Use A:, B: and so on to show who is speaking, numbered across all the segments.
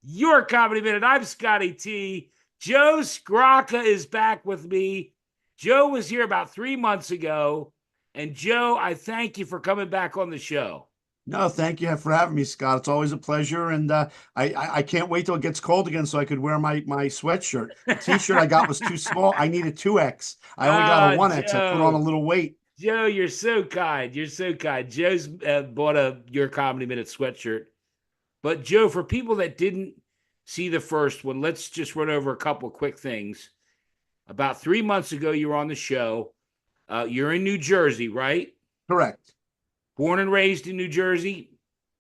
A: your Comedy Minute. I'm Scotty T. Joe Scrocca is back with me. Joe was here about 3 months ago. And Joe, I thank you for coming back on the show.
B: No, thank you for having me, Scott. It's always a pleasure, and I can't wait till it gets cold again so I could wear my sweatshirt. The T-shirt I got was too small. I needed 2X. I only got a
A: Ah,
B: 1X. I put on a
A: Joe.
B: little weight.
A: Joe, you're so kind. You're so kind. Joe's bought a Your Comedy Minute sweatshirt. But Joe, for people that didn't see the first one, let's just run over a couple of quick things. About 3 months ago, you were on the show. You're in New Jersey, right?
B: Correct.
A: Born and raised in New Jersey.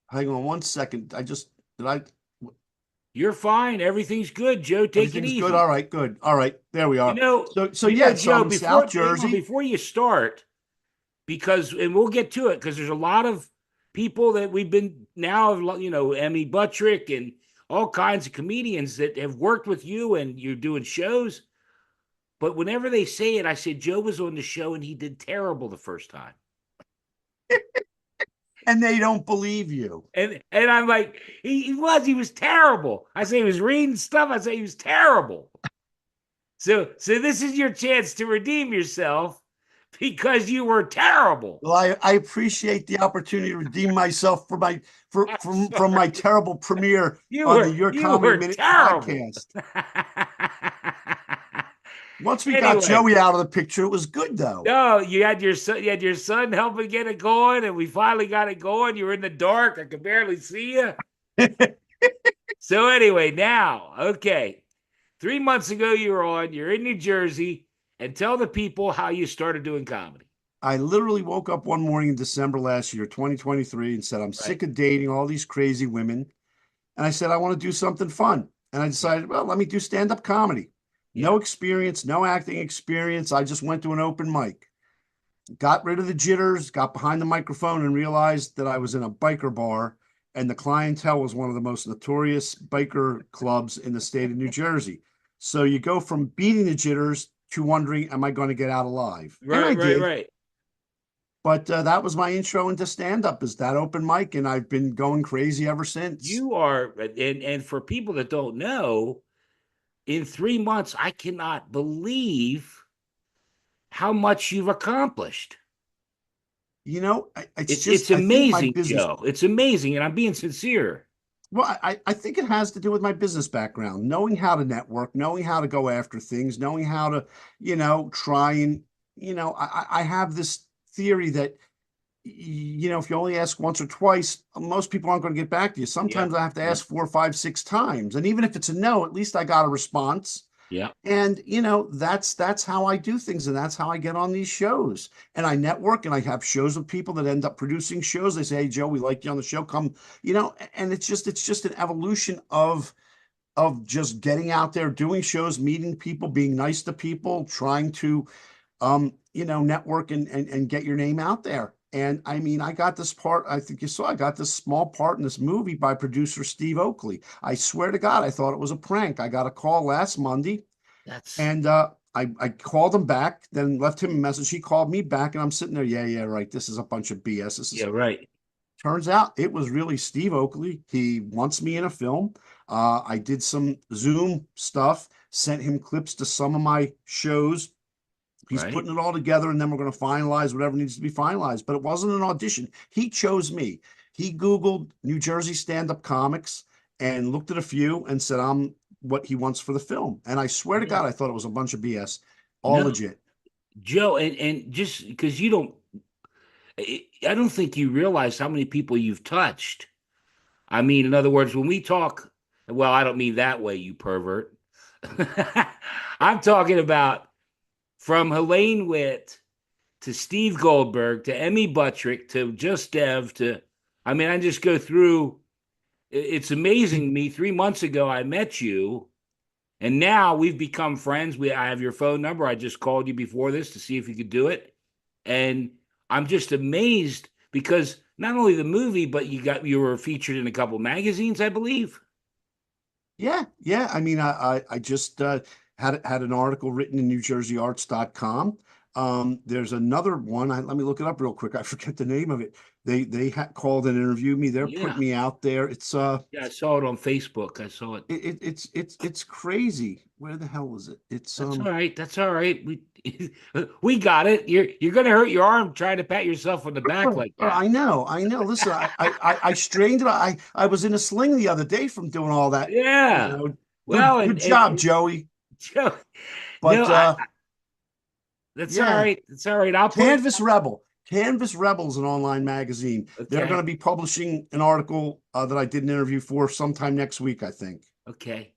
B: Hang on one second. Did I
A: You're fine. Everything's good, Joe. Take it
B: Everything's good.
A: easy.
B: All right, good. All right, there we
A: You
B: are.
A: know,
B: So yeah, so
A: Joe.
B: I'm in South Jersey.
A: Before you start, because and we'll get to it because there's a lot of people that we've been now, Emmy Buttrick and all kinds of comedians that have worked with you and you're doing shows. But whenever they say it, I say Joe was on the show and he did terrible the first time.
B: And they don't believe you.
A: And I'm like, he was terrible. I say he was reading stuff. I say he was terrible. So this is your chance to redeem yourself because you were terrible.
B: Well, I appreciate the opportunity to redeem myself for my for from my terrible premiere on the Your
A: You
B: Comedy
A: were
B: Minute
A: terrible.
B: podcast. Once we got
A: Anyway,
B: Joey out of the picture, it was good though.
A: no, you had your son helping get it going, and we finally got it going. You were in the dark. I could barely see you. So anyway, now, okay. 3 months ago you were on, you're in New Jersey, and tell the people how you started doing comedy.
B: I literally woke up one morning in December last year, 2023, and said, I'm
A: Right.
B: sick of dating all these crazy women. And I said, I want to do something fun. And I
A: Yeah.
B: decided, well, let me do stand-up comedy.
A: Yeah.
B: No experience, no acting experience. I just went to an open mic, got rid of the jitters, got behind the microphone, and realized that I was in a biker bar, and the clientele was one of the most notorious biker clubs in the state of New Jersey. So you go from beating the jitters to wondering, am I going to get out alive? And I
A: Right, right,
B: did.
A: right.
B: But that was my intro into stand-up, is that open mic, and I've been going crazy ever since.
A: You are, and for people that don't know, in 3 months, I cannot believe how much you've accomplished.
B: It's
A: It's
B: just, I think my
A: amazing,
B: business.
A: Joe. It's amazing, and I'm being sincere.
B: Well, I think it has to do with my business background, knowing how to network, knowing how to go after things, knowing how to, try and, I have this theory that, if you only ask once or twice, most people aren't going to get back to you.
A: Yeah,
B: Sometimes I have to
A: yeah,
B: ask 4, 5, 6 times. And even if it's a no, at least I got a response.
A: yeah.
B: And that's how I do things, and that's how I get on these shows. And I network, and I have shows with people that end up producing shows. They say, "Hey, Joe, we like you on the show. Come," and it's just an evolution of just getting out there, doing shows, meeting people, being nice to people, trying to network and get your name out there. And I mean, I got this part, I think you saw, I got this small part in this movie by producer Steve Oakley. I swear to God, I thought it was a prank. I got a call last Monday,
A: That's
B: and I called him back, then left him a message. He called me back, and I'm sitting there, yeah, yeah, right. This is a bunch of BS.
A: yeah, right.
B: Turns out it was really Steve Oakley. He wants me in a film. I did some Zoom stuff, sent him clips to some of my shows. He's
A: Right.
B: putting it all together, and then we're going to finalize whatever needs to be finalized. But it wasn't an audition. He chose me. He Googled New Jersey stand-up comics and looked at a few and said, I'm what he wants for the film. And I swear to
A: Yeah.
B: God, I thought it was a bunch of BS, all
A: No,
B: legit.
A: Joe, and just because you don't, I don't think you realize how many people you've touched. I mean, in other words, when we talk, well, I don't mean that way, you pervert. I'm talking about from Helene Witt to Steve Goldberg to Emmy Buttrick to Just Dev to, I mean, I just go through. It's amazing to me. 3 months ago, I met you, and now we've become friends. I have your phone number. I just called you before this to see if you could do it, and I'm just amazed because not only the movie, but you were featured in a couple magazines, I believe.
B: Yeah, yeah. I mean, I just had an article written in NewJerseyArts.com. There's another one. Let me look it up real quick. I forget the name of it. called and interviewed me. They're putting
A: Yeah.
B: me out there.
A: Yeah, I saw it on Facebook. I saw it.
B: It's crazy. Where the hell is it? It's
A: That's all right. That's all right. We we got it. You're gonna hurt your arm trying to pat yourself on the back like that.
B: I know, I know. Listen, I strained it. I was in a sling the other day from doing all that. You
A: Yeah.
B: know,
A: Well,
B: good job, Joey.
A: Joe, no,
B: But
A: that's all
B: yeah,
A: right. That's all right. I'll put it.
B: Canvas Rebel is an online magazine. They're going
A: Okay.
B: to be publishing an article that I did an interview for sometime next week, I think.
A: Okay.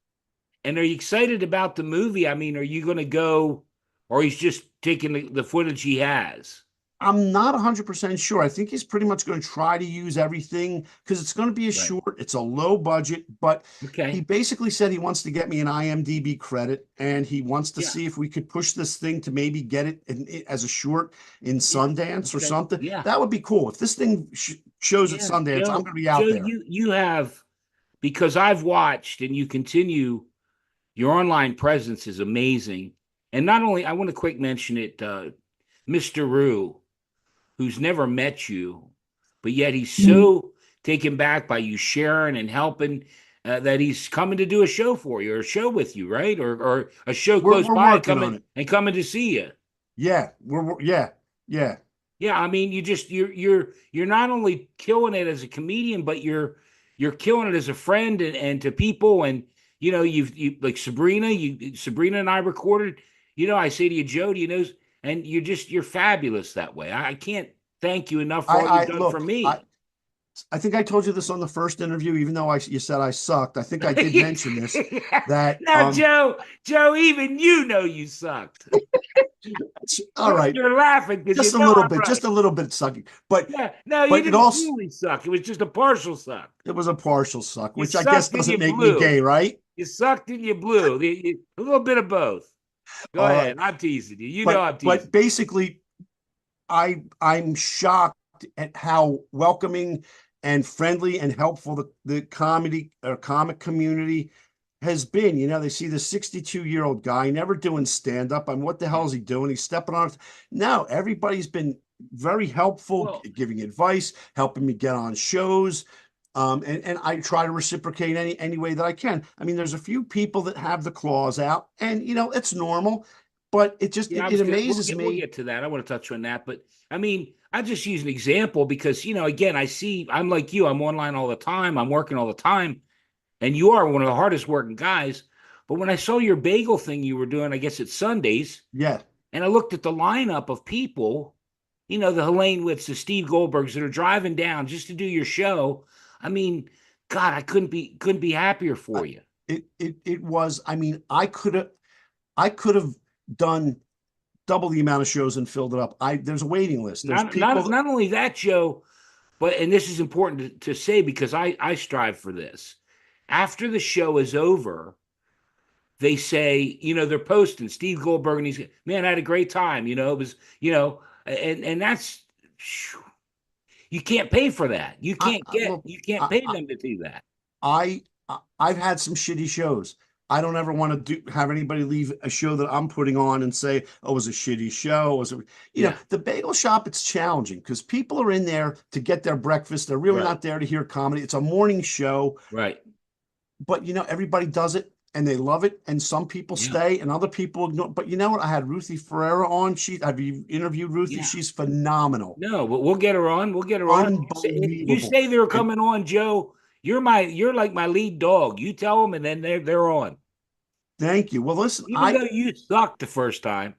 A: And are you excited about the movie? I mean, are you going to go, or he's just taking the footage he has?
B: I'm not 100% sure. I think he's pretty much going to try to use everything because it's going to be a
A: Right.
B: short, it's a low budget, but he
A: Okay.
B: basically said he wants to get me an IMDb credit and he wants to
A: Yeah.
B: see if we could push this thing to maybe get it as a short in
A: Yeah.
B: Sundance or
A: Okay.
B: something.
A: Yeah.
B: That would be cool. If this thing shows at
A: Yeah.
B: Sundance, I'm
A: Joe,
B: going to be
A: Joe,
B: out there.
A: you have, because I've watched and you continue, your online presence is amazing. And not only, I want to quick mention it, Mr. Rue, who's never met you, but yet he's so taken back by you sharing and helping, that he's coming to do a show for you or a show with you, right? Or a show close
B: We're
A: by
B: working on
A: coming
B: it.
A: and coming to see you.
B: Yeah, yeah, yeah.
A: Yeah, I mean, you're not only killing it as a comedian, but you're killing it as a friend and to people. And you like Sabrina and I recorded. I say to you, Joe, do you know? And you're fabulous that way. I can't thank you enough for all
B: I
A: you've done for
B: look,
A: me.
B: I think I told you this on the first interview, even though you said I sucked. I think I did mention this that
A: Now, Joe, even you know you sucked.
B: all right,
A: You're laughing because you know I'm right.
B: just a little bit sucky,
A: Yeah, no, you
B: but
A: didn't truly suck. It was just a partial suck.
B: it was a partial suck,
A: You
B: which I guess
A: sucked and
B: doesn't
A: you
B: make me
A: blew.
B: gay, right?
A: You sucked and you blew. A little bit of both. Go
B: Uh,
A: ahead. I'm teasing you. You know I'm
B: but
A: teasing.
B: basically, I'm shocked at how welcoming and friendly and helpful the comedy or comic community has been. They see the 62-year-old guy never doing stand up. And what the hell
A: Yeah.
B: is he doing? He's stepping on. No, everybody's been very helpful,
A: Well,
B: giving advice, helping me get on shows. And I try to reciprocate any way that I can. I mean, there's a few people that have the claws out, and it's normal, but
A: yeah, I
B: it
A: was gonna. We'll
B: amazes
A: we'll
B: me.
A: get to that. I want to touch on that, but I mean, I just use an example because again, I'm like you. I'm online all the time. I'm working all the time, and you are one of the hardest working guys. But when I saw your bagel thing you were doing, I guess it's Sundays,
B: Yeah,
A: and I looked at the lineup of people, the Helene Witts, the Steve Goldbergs that are driving down just to do your show. I mean, God, I couldn't be happier
B: I-
A: for you.
B: it was. I mean, I could have done double the amount of shows and filled it up. There's a waiting list. There's
A: Not
B: people
A: not
B: that,
A: not only that, Joe, but and this is important to say because I strive for this. After the show is over, they say, they're posting Steve Goldberg and he's man, I had a great time. It was, and that's you can't pay for that. You
B: I,
A: can't
B: I
A: get
B: look.
A: you can't
B: I,
A: pay them to do that.
B: I I've had some shitty shows. I don't ever want to have anybody leave a show that I'm putting on and say, "Oh, it was a shitty show." It was
A: Yeah,
B: the bagel shop? It's challenging because people are in there to get their breakfast. They're really
A: right,
B: not there to hear comedy. It's a morning show,
A: right.
B: but everybody does it and they love it. And some people
A: Yeah,
B: stay and other people ignore. But you know what? I had Ruthie Ferreira on. Have you interviewed Ruthie?
A: yeah.
B: She's phenomenal,
A: No, but we'll get her on. We'll get her on. You
B: unbelievable.
A: say they're
B: And
A: coming on, Joe. You're like my lead dog. You tell them, and then they're on.
B: thank you. Well, listen,
A: Even though you sucked the first time,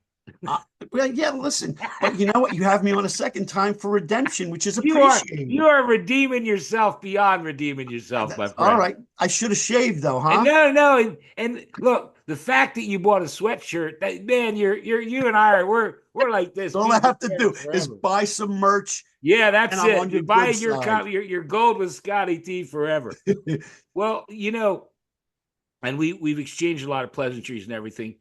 B: I well, yeah, listen, but you know what? You have me on a second time for redemption, which is
A: you are you
B: appreciated.
A: are redeeming yourself beyond redeeming yourself, my
B: That's all
A: friend.
B: right. I should have shaved though,
A: And
B: huh?
A: no, and look, the fact that you bought a sweatshirt, man, you and I we're like this,
B: All I
A: being good
B: have to do
A: friends
B: is
A: forever.
B: buy some merch
A: Yeah,
B: and
A: that's
B: I'm
A: it.
B: on your
A: You're
B: good
A: buying
B: side.
A: your gold with Scotty T forever. Well, and we've exchanged a lot of pleasantries and everything.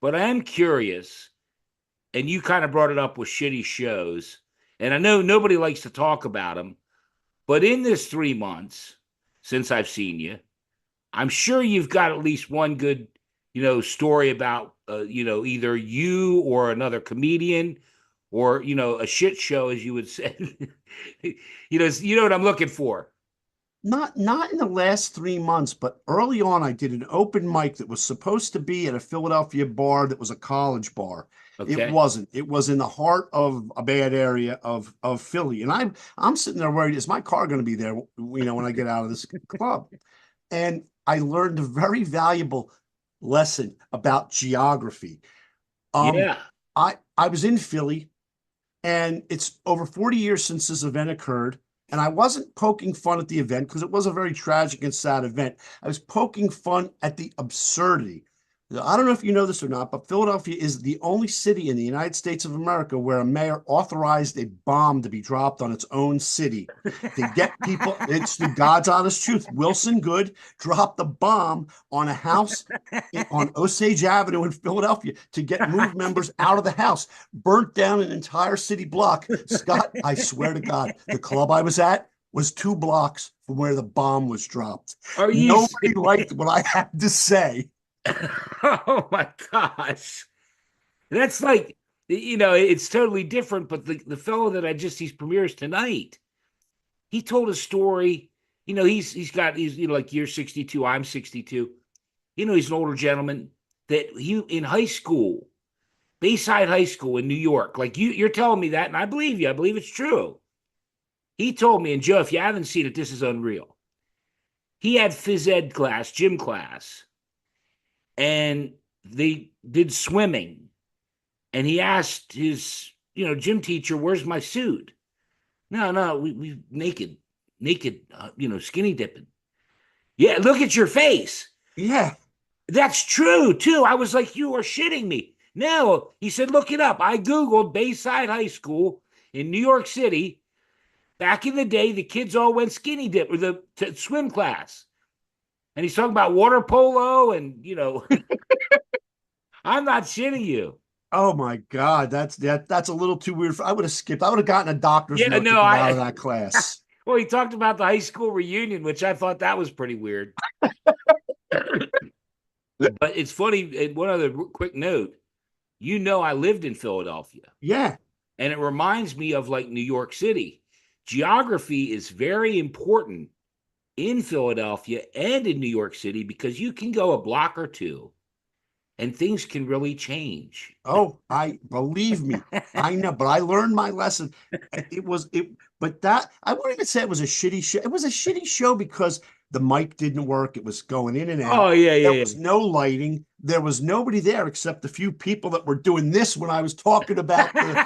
A: But I am curious, and you kind of brought it up with shitty shows, and I know nobody likes to talk about them, but in this 3 months since I've seen you, I'm sure you've got at least one good, story about, either you or another comedian or a shit show, as you would say. You know what I'm looking for.
B: Not in the last 3 months, but early on, I did an open mic that was supposed to be at a Philadelphia bar that was a college bar. It
A: Okay.
B: wasn't. It was in the heart of a bad area of Philly, and I'm sitting there worried, is my car going to be there? When I get out of this club, and I learned a very valuable lesson about geography. Um,
A: Yeah.
B: I was in Philly, and it's over 40 years since this event occurred. And I wasn't poking fun at the event because it was a very tragic and sad event. I was poking fun at the absurdity. I don't know if you know this or not, but Philadelphia is the only city in the United States of America where a mayor authorized a bomb to be dropped on its own city to get people. It's the God's honest truth. Wilson Good dropped the bomb on a house on Osage Avenue in Philadelphia to get move members out of the house, burnt down an entire city block. Scott, I swear to God, the club I was at was 2 blocks from where the bomb was dropped.
A: Are you
B: Nobody
A: serious?
B: liked what I had to say.
A: Oh my gosh. That's like, it's totally different. But the fellow that I just, these premieres tonight, he told a story. He's like, you're 62, I'm 62. He's an older gentleman that he in high school, Bayside High School in New York. Like you're telling me that, and I believe you. I believe it's true. He told me, and Joe, if you haven't seen it, this is unreal. He had phys ed class, gym class, and they did swimming. And he asked his, gym teacher, "Where's my suit?" No, no, we naked, skinny dipping. Yeah, look at your face.
B: Yeah.
A: That's true too. I was like, you are shitting me. No, he said, look it up. I Googled Bayside High School in New York City. Back in the day, the kids all went skinny dip or the swim class. And he's talking about water polo and, I'm not shitting you.
B: Oh my God, that's a little too weird. I would have skipped. I would have gotten a doctor's
A: Yeah,
B: note to
A: no,
B: get out of that class.
A: well, he talked about the high school reunion, which I thought that was pretty weird. But it's funny. And one other quick note, I lived in Philadelphia,
B: Yeah.
A: and it reminds me of like New York City. Geography is very important in Philadelphia and in New York City because you can go a block or two and things can really change.
B: Oh, I believe me. I know, but I learned my lesson. But that I wouldn't even say it was a shitty show. It was a shitty show because the mic didn't work. It was going in and
A: Oh,
B: out.
A: yeah,
B: There
A: yeah,
B: was no lighting. There was nobody there except a few people that were doing this when I was talking about the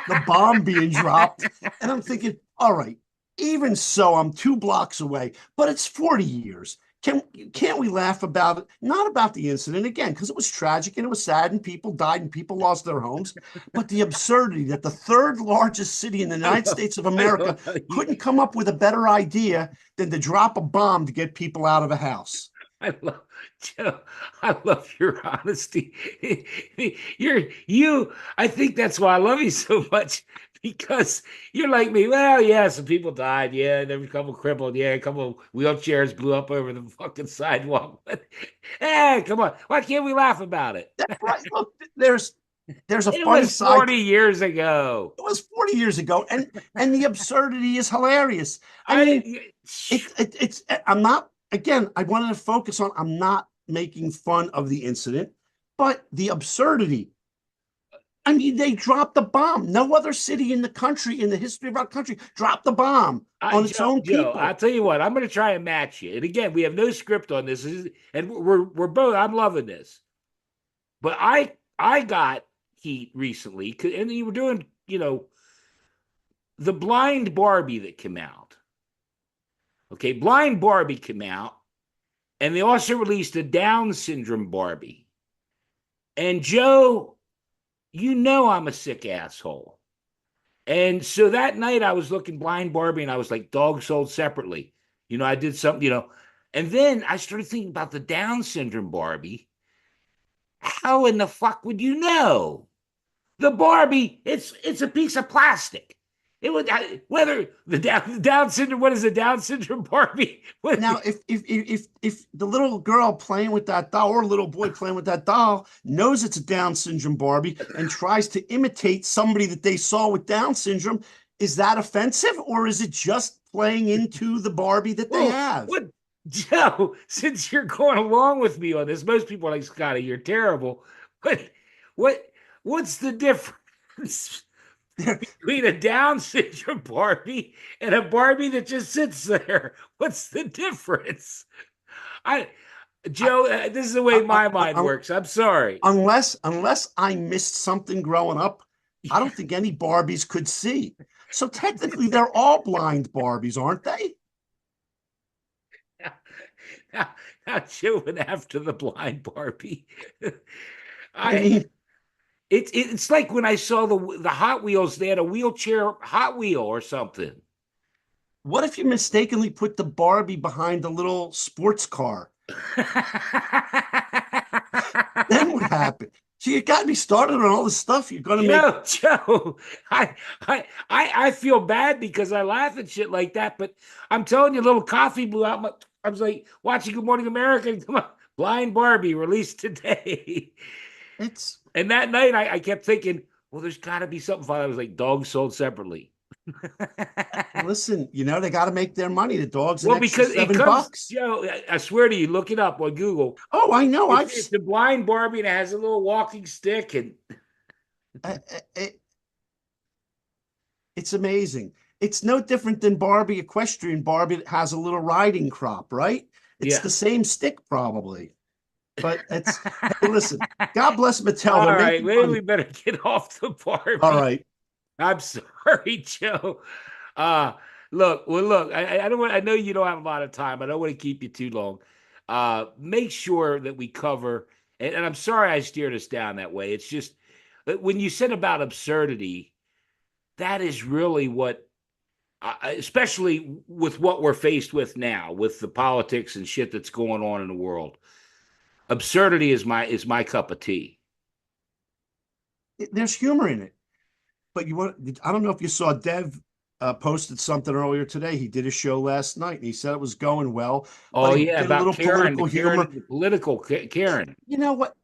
A: yeah.
B: bomb being dropped. And I'm thinking, all right, even so, I'm 2 blocks away, but it's 40 years. Can't we laugh about it? Not about the incident again, because it was tragic and it was sad and people died and people lost their homes, but the absurdity that the third largest city in the
A: I
B: United
A: love,
B: States of
A: I
B: America
A: love how you,
B: couldn't come up with a better idea than to drop a bomb to get people out of a house.
A: I love, Joe, I love your honesty. I think that's why I love you so much because you're like me. Well, yeah, some people died. Yeah, there were a couple crippled. Yeah, a couple of wheelchairs blew up over the fucking sidewalk. But hey, come on. Why can't we laugh about it?
B: That's right. Look, there's a
A: It
B: funny
A: was
B: side.
A: 40 years ago.
B: It was 40 years ago, and the absurdity is hilarious. I mean,
A: I,
B: it's I'm not, again, I wanted to focus on, I'm not making fun of the incident, but the absurdity. I mean, they dropped the bomb. No other city in the country, in the history of our country, dropped the bomb on its own
A: Joe, I'll
B: people.
A: tell you what, I'm going to try and match you. And again, we have no script on this, and we're both. I'm loving this, but I got heat recently, and you were doing, the Blind Barbie that came out. Okay, Blind Barbie came out, and they also released a Down syndrome Barbie. And Joe, I'm a sick asshole. And so that night I was looking Blind Barbie and I was like, dog sold separately. I did something, and then I started thinking about the Down syndrome Barbie. How in the fuck would you know? The Barbie, it's a piece of plastic. It would whether the Down syndrome. What is the Down syndrome Barbie? What,
B: Now, if the little girl playing with that doll or little boy playing with that doll knows it's a Down syndrome Barbie and tries to imitate somebody that they saw with Down syndrome, is that offensive or is it just playing into the Barbie that they
A: well,
B: have?
A: what, Joe? Since you're going along with me on this, most people are like Scotty, you're terrible. What, what, what's the difference
B: They're,
A: between a Down syndrome Barbie and a Barbie that just sits there? What's the difference? I,
B: I,
A: Joe, this is the way my
B: I,
A: mind works. I'm sorry.
B: unless I missed something growing up, I don't think any Barbies could see. So technically, they're all blind Barbies, aren't they?
A: Now, now chewing after the blind Barbie.
B: I
A: I
B: mean,
A: it's like when I saw the Hot Wheels. They had a wheelchair Hot Wheel or something.
B: what if you mistakenly put the Barbie behind the little sports car? Then what happened? So you got me started on all the stuff you're going to make.
A: Joe, I feel bad because I laugh at shit like that, but I'm telling you, little coffee blew out my. I was like watching Good Morning America. And come on, Blind Barbie released today.
B: It's
A: And that night, I kept thinking, well, there's got to be something fun. I was like, dogs sold separately.
B: listen, they got to make their money. The dog's an
A: Well,
B: extra
A: because it
B: seven
A: comes,
B: bucks.
A: Joe, I swear to you, look it up on Google.
B: Oh, I know.
A: It's the blind Barbie and it has a little walking stick. And
B: I- I- it's amazing. It's no different than Barbie equestrian Barbie that has a little riding crop, right? It's
A: yeah.
B: the same stick probably. But it's hey, listen, God bless Mattel. They're
A: All right.
B: making
A: Maybe we
B: money.
A: better get off the
B: All
A: Barbie.
B: right.
A: I'm sorry, Joe. Uh look, I don't want, I know you don't have a lot of time. I don't want to keep you too long. Make sure that we cover, and I'm sorry I steered us down that way. It's just when you said about absurdity, that is really what, especially with what we're faced with now, with the politics and shit that's going on in the world. Absurdity is my cup of tea.
B: There's humor in it. But I don't know if you saw Dev posted something earlier today. He did a show last night and he said it was going well, but
A: Oh
B: he
A: yeah,
B: did a
A: about
B: little
A: Karen,
B: political humor.
A: the political Karen.
B: You know what?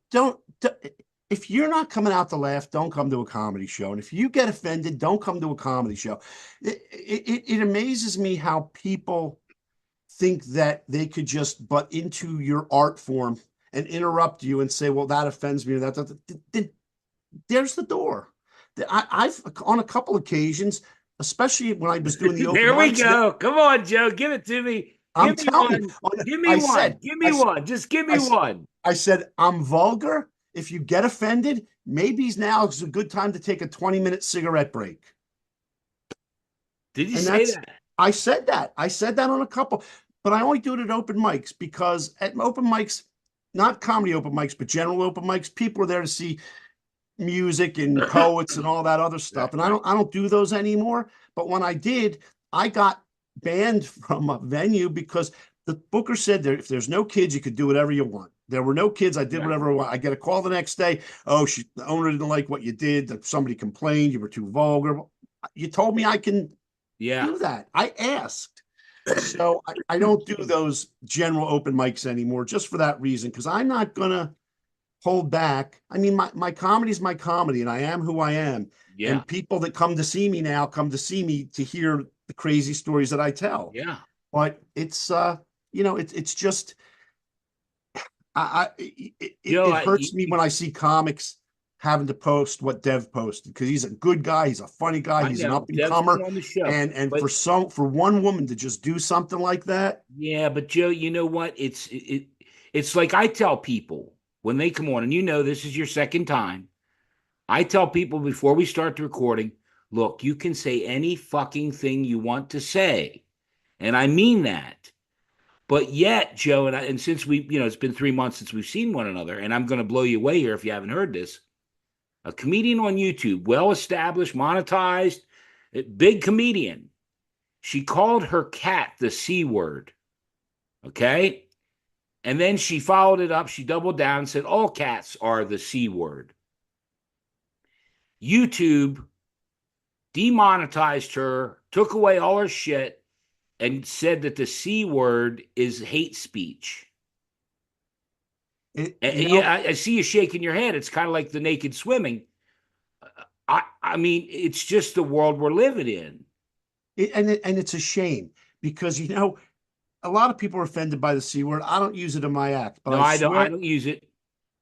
B: If you're not coming out to laugh, don't come to a comedy show. And if you get offended, don't come to a comedy show. It amazes me how people think that they could just butt into your art form and interrupt you and say, well, that offends me. Or there's the door. I've on a couple occasions, especially when I was doing the open
A: There we
B: mics, that
A: go. Come on, Joe. Give it to me.
B: I'm
A: Give me
B: telling you,
A: one. Give me
B: I
A: one.
B: said,
A: Give
B: I,
A: me one. Just give me
B: I,
A: one.
B: I said, I'm vulgar. If you get offended, maybe now is a good time to take a 20-minute cigarette break.
A: Did you
B: And
A: say
B: that's,
A: that?
B: I said that. I said that on a couple, but I only do it at open mics because at open mics, not comedy open mics, but general open mics, people are there to see music and poets and all that other
A: Right,
B: stuff. And I
A: right.
B: don't I don't do those anymore. But when I did, I got banned from a venue because the booker said there if there's no kids, you could do whatever you want. There were no kids. I did
A: Right.
B: whatever I want. I get a call the next day. Oh, the owner didn't like what you did. That somebody complained you were too vulgar. You told me I can
A: Yeah.
B: do that. I asked. So I don't do those general open mics anymore just for that reason because I'm not gonna hold back. I mean, my comedy is my comedy, and I am who I am.
A: Yeah.
B: And people that come to see me now come to see me to hear the crazy stories that I tell.
A: Yeah.
B: But it's just
A: Joe,
B: it hurts me when I see comics having to post what Dev posted because he's a good guy, he's a funny guy,
A: I
B: he's an
A: know
B: up and
A: Dev's been
B: comer,
A: on the show,
B: and
A: but
B: for one woman to just do something like that,
A: yeah, but Joe, you know what? It's like I tell people when they come on, and you know this is your second time. I tell people before we start the recording, look, you can say any fucking thing you want to say, and I mean that. But yet, Joe, and since it's been 3 months since we've seen one another, and I'm going to blow you away here if you haven't heard this. A comedian on YouTube, well established, monetized, big comedian. She called her cat the C word. Okay. And then she followed it up. She doubled down and said, all cats are the C word. YouTube demonetized her, took away all her shit, and said that the C word is hate speech.
B: It,
A: And,
B: you know,
A: yeah, I see you shaking your head. It's kind of like the naked swimming. I mean, it's just the world we're living in.
B: and it's a shame because a lot of people are offended by the C word. I don't use it in my act, but
A: No,
B: I
A: I don't. I
B: swear,
A: don't use it.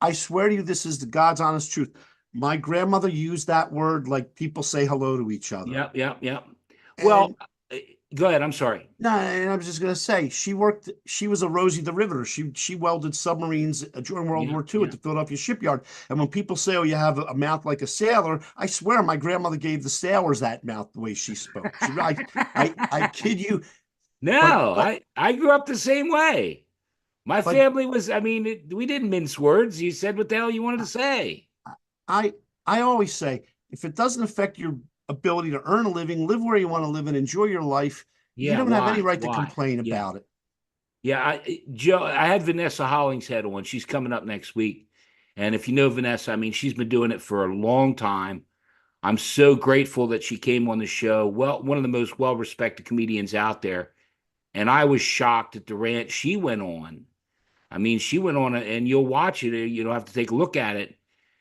B: I swear to you, this is the God's honest truth. My grandmother used that word like people say hello to each other.
A: Yep, yep, yep. Well,
B: And
A: uh, go ahead. I'm sorry.
B: no, and I was just gonna say, she was a Rosie the Riveter. She welded submarines during World
A: Yeah,
B: War II at
A: yeah.
B: the Philadelphia shipyard. And when people say, "Oh, you have a mouth like a sailor," I swear my grandmother gave the sailors that mouth the way she spoke. I kid you, but
A: No,
B: but
A: I grew up the same way. My
B: but
A: family was. I mean, we didn't mince words. You said what the hell you wanted to say.
B: I I always say, if it doesn't affect your ability to earn a living, live where you want to live, and enjoy your life, you
A: Yeah,
B: don't have any
A: why?
B: right to
A: Why?
B: complain
A: Yeah.
B: about it.
A: Yeah, Joe, I had Vanessa Hollingshead on. She's coming up next week. And if you know Vanessa, I mean, she's been doing it for a long time. I'm so grateful that she came on the show. Well, one of the most well-respected comedians out there. And I was shocked at the rant she went on. I mean, she went on, and you'll watch it. You don't have to take a look at it.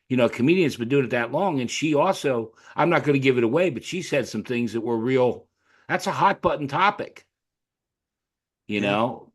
A: You know, a comedian's been doing it that long. And she also, I'm not going to give it away, but she said some things that were real. That's a hot button topic, you
B: Yeah.
A: know,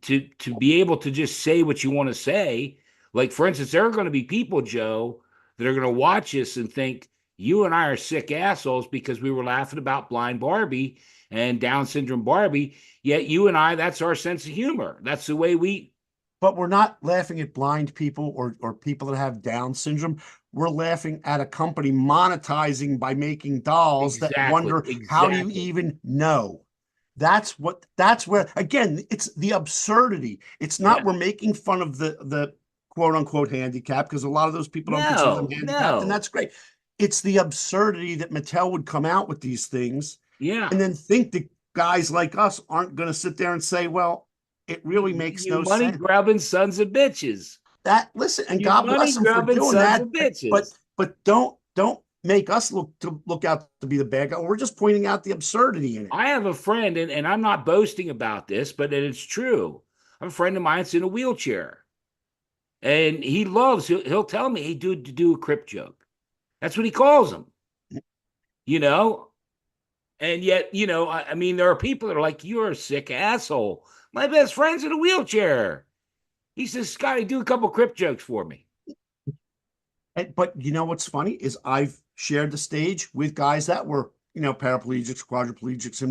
A: to be able to just say what you want to say. Like, for instance, there are going to be people, Joe, that are going to watch this and think you and I are sick assholes because we were laughing about blind Barbie and Down syndrome Barbie. Yet you and I, that's our sense of humor. That's the way we.
B: But we're not laughing at blind people or people that have Down syndrome. We're laughing at a company monetizing by making dolls that
A: Exactly,
B: wonder, how do you
A: exactly.
B: even know? That's where, again, it's the absurdity. It's not
A: Yeah.
B: we're making fun of the quote unquote handicap, because a lot of those people don't consider them
A: No,
B: handicapped, and
A: no.
B: that's great. It's the absurdity that Mattel would come out with these things
A: Yeah.
B: and then think that guys like us aren't going to sit there and say, well, it really makes
A: You
B: no
A: money
B: sense.
A: grabbing sons of bitches.
B: That Listen, and
A: You
B: God
A: money
B: bless them for
A: grubbing
B: doing
A: sons of
B: that,
A: bitches.
B: but don't make us look out to be the bad guy. We're just pointing out the absurdity in it.
A: I have a friend, and I'm not boasting about this, but it's true. A friend of mine's in a wheelchair, and he loves. He'll tell me, "Hey, dude, to do a crip joke." That's what he calls them. You know, and yet, I mean, there are people that are like, "You're a sick asshole." My best friend's in a wheelchair. He says, "Scotty, do a couple crip jokes for me."
B: But you know what's funny is I've shared the stage with guys that were, paraplegics, quadriplegics,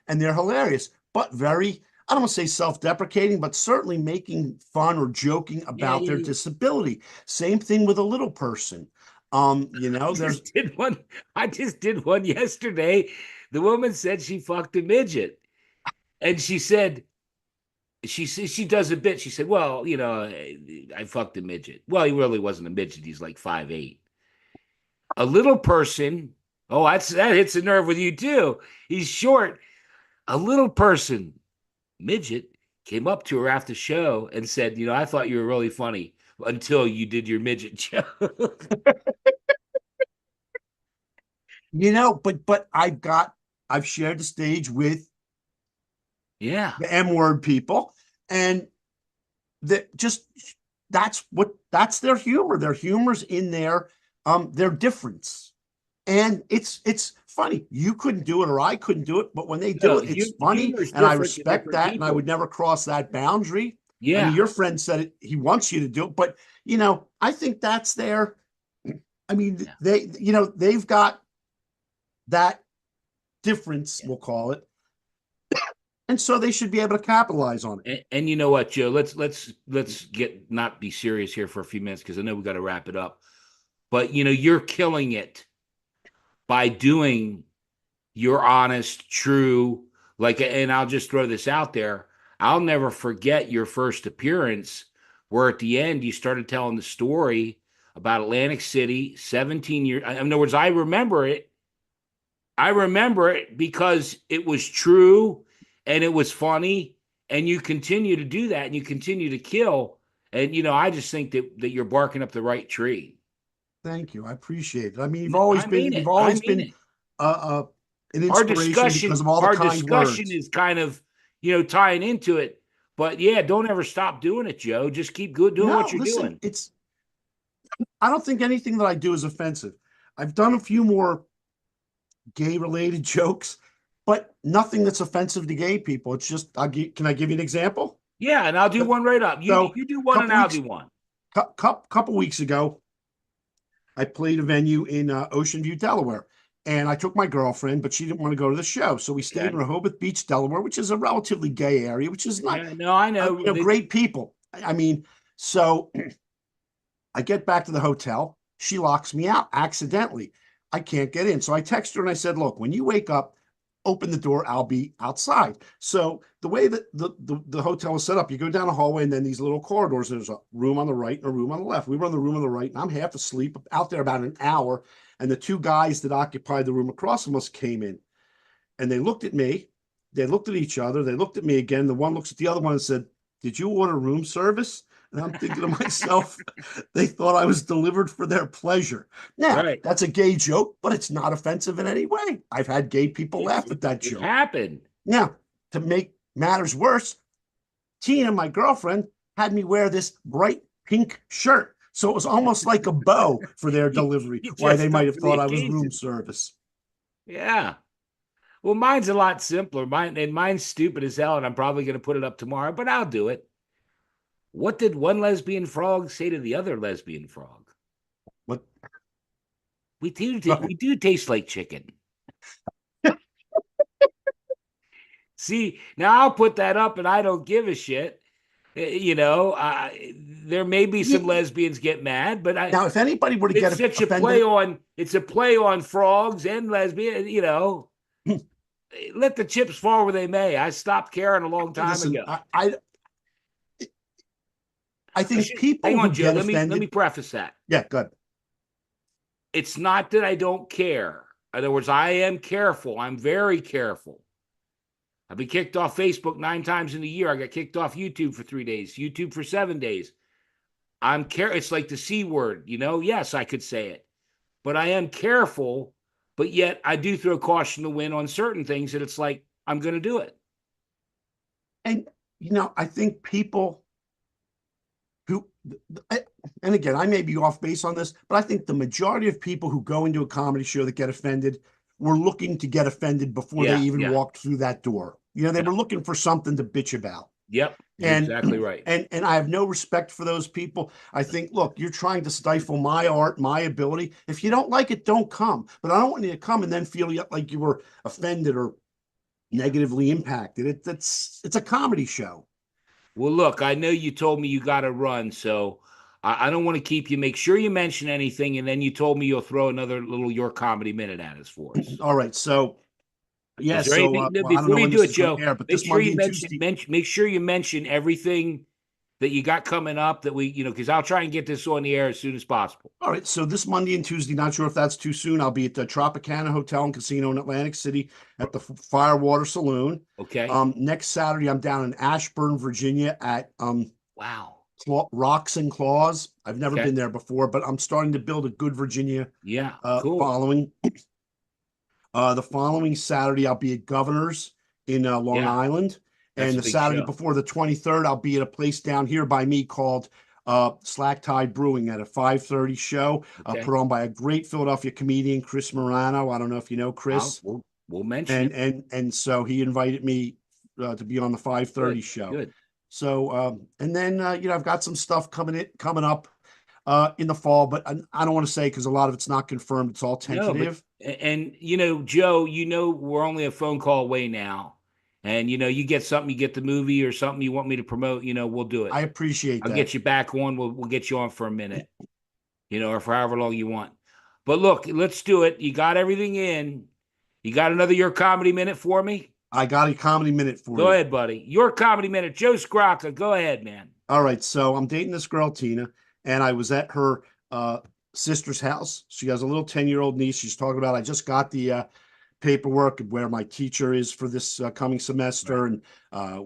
B: and they're hilarious, but very, I don't want to say self-deprecating, but certainly making fun or joking
A: Yeah,
B: about
A: yeah,
B: their
A: yeah.
B: disability. Same thing with a little person.
A: I
B: There's
A: just did one. I just did one yesterday. The woman said she fucked a midget, and she does a bit. She said, "Well, I fucked a midget." Well, he really wasn't a midget. He's like 5'8". A little person. Oh, that hits a nerve with you too. He's short. A little person, midget, came up to her after the show and said, "I thought you were really funny until you did your midget joke."
B: but I've shared the stage with
A: Yeah.
B: the M word people, and that just that's their humor. Their humor's in their difference. And it's funny. You couldn't do it or I couldn't do it, but when they do
A: No,
B: it, it's funny.
A: humor is
B: And I
A: different to
B: respect
A: different
B: that. And I would
A: people.
B: never cross that boundary. I mean,
A: Yeah.
B: your friend said he wants you to do it, but I think that's their, I mean,
A: Yeah.
B: they've got that difference,
A: Yeah.
B: we'll call it. And so they should be able to capitalize on it.
A: And you know what, Joe? Let's get not be serious here for a few minutes because I know we got to wrap it up. But you're killing it by doing your honest, true, like, and I'll just throw this out there. I'll never forget your first appearance where at the end you started telling the story about Atlantic City, 17 years. In other words, I remember it. I remember it because it was true and it was funny. And you continue to do that and you continue to kill. And, I just think that you're barking up the right tree.
B: Thank you. I appreciate it. I mean,
A: I mean
B: you've
A: it. I
B: always
A: mean
B: been
A: it.
B: an
A: Our
B: inspiration because
A: discussion,
B: of all the
A: our
B: kind
A: discussion
B: words.
A: is kind of, tying into it. But yeah, don't ever stop doing it, Joe. Just keep good doing what
B: No,
A: you're
B: listen,
A: doing.
B: I don't think anything that I do is offensive. I've done a few more gay related jokes, but nothing that's offensive to gay people. It's just, can I give you an example?
A: Yeah, and I'll do one right up. You
B: So,
A: you do
B: a
A: one and I'll do one.
B: couple weeks ago, I played a venue in Ocean View, Delaware. And I took my girlfriend, but she didn't want to go to the show. So we stayed in
A: Okay.
B: Rehoboth Beach, Delaware, which is a relatively gay area, which is not,
A: Yeah, no, I know.
B: great people. I mean, so I get back to the hotel. She locks me out accidentally. I can't get in. So I text her and I said, look, when you wake up, open the door. I'll be outside. So the way that the hotel is set up, you go down a hallway and then these little corridors. There's a room on the right and a room on the left. We were in the room on the right and I'm half asleep out there about an hour. And the two guys that occupied the room across from us came in and they looked at me. They looked at each other. They looked at me again. The one looks at the other one and said, did you order room service? And I'm thinking to myself, they thought I was delivered for their pleasure. Now,
A: Right.
B: that's a gay joke, but it's not offensive in any way. I've had gay people
A: It's
B: laugh
A: it,
B: at that
A: it
B: joke.
A: happened.
B: Now, to make matters worse, Tina, my girlfriend, had me wear this bright pink shirt. So it was almost like a bow for their
A: You,
B: delivery,
A: you
B: why they
A: dressed
B: might
A: up
B: have
A: for the
B: thought I was room
A: occasion.
B: service.
A: Yeah. Well, mine's a lot simpler. Mine's stupid as hell, and I'm probably going to put it up tomorrow, but I'll do it. What did one lesbian frog say to the other lesbian frog?
B: What?
A: We do taste like chicken. See, now I'll put that up, and I don't give a shit. There may be some lesbians get mad, but
B: Now, if anybody were to
A: it's
B: get
A: such a play
B: offended,
A: on it's a play on frogs and lesbian. Let the chips fall where they may. I stopped caring a long time
B: listen,
A: ago.
B: I
A: I
B: think
A: should hang
B: people
A: on,
B: who
A: Joe.
B: get
A: Let me
B: offended,
A: preface that.
B: yeah, good.
A: It's not that I don't care. In other words, I am careful. I'm very careful. I've been kicked off Facebook 9 times in a year. I got kicked off YouTube for 3 days, YouTube for 7 days. It's like the C word, Yes, I could say it, but I am careful. But yet, I do throw caution to the wind on certain things that it's like I'm going to do it.
B: And I think people who, and again, I may be off base on this, but I think the majority of people who go into a comedy show that get offended were looking to get offended before they
A: Yeah,
B: even
A: yeah,
B: walked through that door. They
A: yeah.
B: were looking for something to bitch about.
A: Yep, you're
B: And
A: exactly right.
B: and I have no respect for those people. I think, look, you're trying to stifle my art, my ability. If you don't like it, don't come. But I don't want you to come and then feel like you were offended or negatively impacted. It's a comedy show.
A: Well, look, I know you told me you got to run, so I don't want to keep you. Make sure you mention anything, and then you told me you'll throw another little Your Comedy Minute at us for us.
B: All right, so yeah,
A: Is there
B: so
A: anything
B: well, I don't
A: before
B: know
A: you
B: when
A: do
B: this
A: it,
B: is going to
A: Joe?
B: air, but
A: Make
B: this
A: sure
B: Monday
A: you
B: and
A: mention
B: Tuesday.
A: make sure you mention everything that you got coming up that because I'll try and get this on the air as soon as possible.
B: All right, so this Monday and Tuesday, not sure if that's too soon. I'll be at the Tropicana Hotel and Casino in Atlantic City at the Firewater Saloon.
A: Okay.
B: Next Saturday, I'm down in Ashburn, Virginia at
A: Wow.
B: Rocks and Claws. I've never
A: Okay.
B: been there before, but I'm starting to build a good Virginia
A: Yeah. Cool.
B: following. The following Saturday, I'll be at Governor's in Long
A: Yeah.
B: Island.
A: That's
B: And
A: a
B: the
A: big
B: Saturday
A: show.
B: before, the 23rd, I'll be at a place down here by me called Slack Tide Brewing at a 5:30 show
A: Okay.
B: put on by a great Philadelphia comedian, Chris Morano. I don't know if you know
A: I'll
B: Chris.
A: we'll mention
B: And
A: it.
B: and so he invited me to be on the 5:30
A: Good.
B: show.
A: Good.
B: So and then I've got some stuff coming up in the fall, but I don't want to say because a lot of it's not confirmed. It's all
A: No, but
B: tentative.
A: and Joe, we're only a phone call away now. And you get something, you get the movie or something you want me to promote, we'll do
B: I
A: it.
B: appreciate
A: I'll
B: that.
A: get you back on. We'll get you on for a minute, or for however long you want. But look, let's do it. You got everything in. You got another Your Comedy Minute for me?
B: I got a comedy minute for
A: Go
B: you.
A: ahead, buddy. Your Comedy Minute. Joe Scrocca. Go ahead, man.
B: All right, so I'm dating this girl, Tina, and I was at her sister's house. She has a little 10-year-old niece. She's talking about, I just got the paperwork of where my teacher is for this coming
A: Right.
B: semester and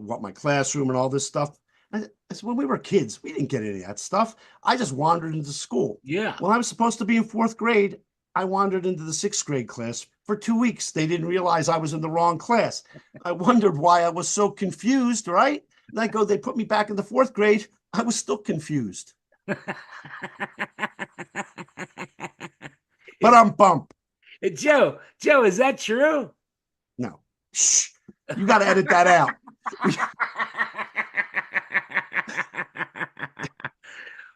B: what my classroom and all this stuff. I said, when we were kids, we didn't get any of that stuff. I just wandered into school.
A: Yeah.
B: When I was supposed to be in fourth grade, I wandered into the sixth grade class for 2 weeks. They didn't realize I was in the wrong class. I wondered why I was so confused, right? And I go, they put me back in the fourth grade. I was still confused. But I'm bump.
A: Joe, is that true?
B: No. Shh. You got to edit that out.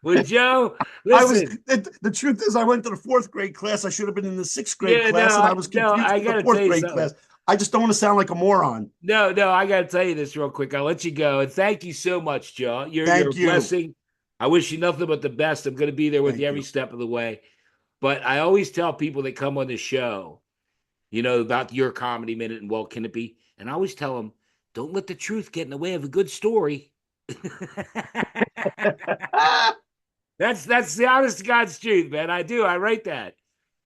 A: Well, Joe,
B: I was
A: listen.
B: the truth is I went to the fourth grade class. I should have been in the sixth grade
A: Yeah, no,
B: class, and I was
A: no,
B: confused
A: I
B: with the
A: gotta tell
B: fourth
A: you
B: grade
A: something.
B: class. I just don't want to sound like a moron.
A: No, I gotta tell you this real quick. I'll let you go. And thank you so much, Joe. You're a
B: Thank you.
A: blessing. I wish you nothing but the best. I'm gonna be there with you
B: Thank
A: every
B: you.
A: step of the way. But I always tell people that come on the show, about your comedy minute and well, can it be? And I always tell them, don't let the truth get in the way of a good story. That's the honest to God's truth, man. I do. I write that.